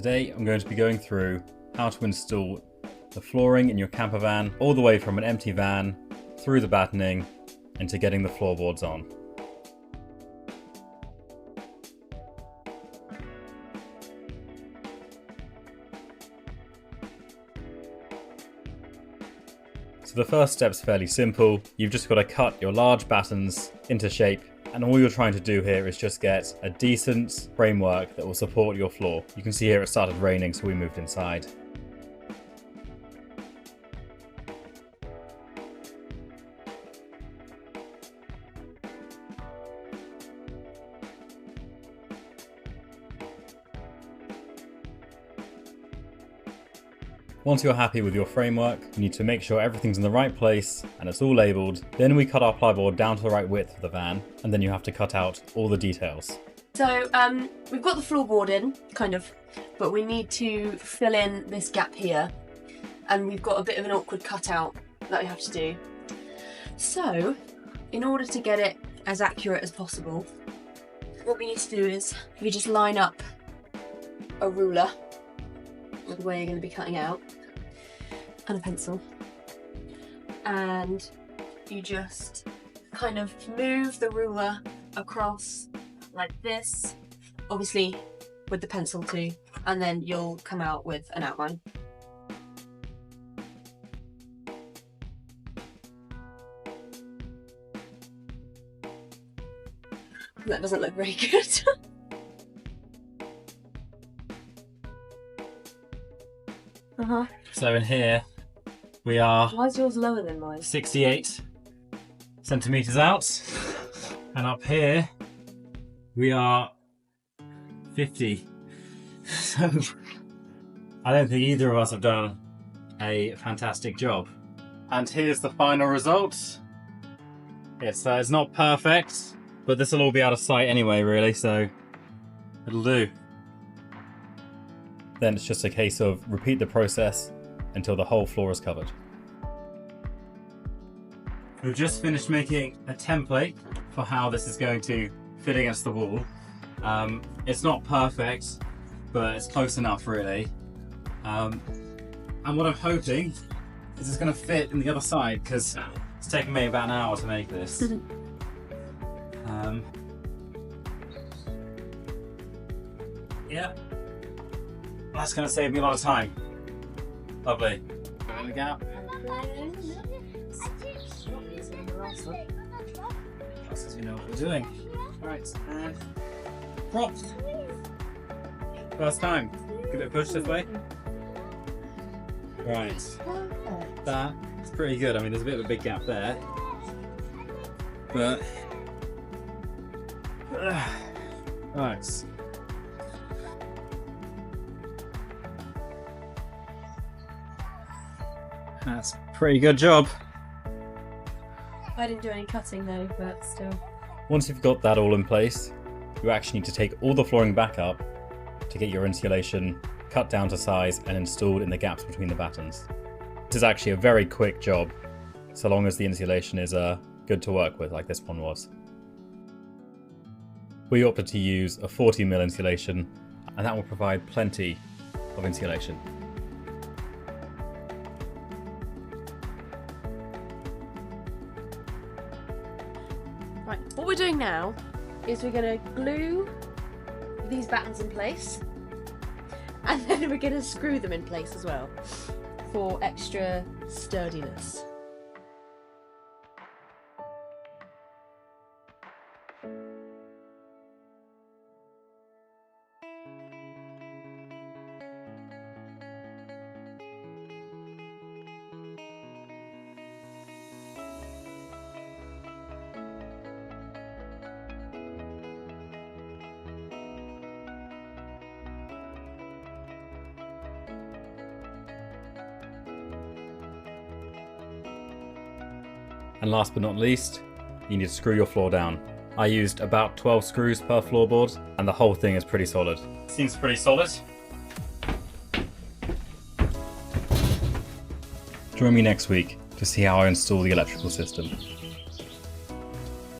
Today I'm going to be going through how to install the flooring in your camper van, all the way from an empty van, through the battening, into getting the floorboards on. So the first step's fairly simple. You've just got to cut your large battens into shape, and all you're trying to do here is just get a decent framework that will support your floor. You can see here it started raining, so we moved inside. Once you're happy with your framework, you need to make sure everything's in the right place and it's all labelled. Then we cut our plyboard down to the right width for the van, and then you have to cut out all the details. So we've got the floorboard in, kind of, but we need to fill in this gap here, and we've got a bit of an awkward cutout that we have to do. So, in order to get it as accurate as possible, what we need to do is you just line up a ruler with where you're going to be cutting out, and a pencil, and you just kind of move the ruler across like this, obviously with the pencil too, and then you'll come out with an outline. That doesn't look very good. So in here we are Why is yours lower than mine? 68 centimetres out, and up here we are 50. So I don't think either of us have done a fantastic job. And here's the final result. It's not perfect, but this will all be out of sight anyway, really, so it'll do. Then it's just a case of repeat the process until the whole floor is covered. We've just finished making a template for how this is going to fit against the wall. It's not perfect, but it's close enough, really. And what I'm hoping is it's going to fit in the other side, because it's taken me about an hour to make this. Yeah. That's going to save me a lot of time. Lovely. There we go. Just as we know what we're doing. Right, and props. First time. Give it a push this way. Right. That's pretty good. I mean, there's a bit of a big gap there. But... right. That's a pretty good job. I didn't do any cutting though, but still. Once you've got that all in place, you actually need to take all the flooring back up to get your insulation cut down to size and installed in the gaps between the battens. This is actually a very quick job, so long as the insulation is good to work with, like this one was. We opted to use a 40mm insulation, and that will provide plenty of insulation. Right, what we're doing now is we're going to glue these battens in place, and then we're going to screw them in place as well for extra sturdiness. And last but not least, you need to screw your floor down. I used about 12 screws per floorboard, and the whole thing is pretty solid. Seems pretty solid. Join me next week to see how I install the electrical system.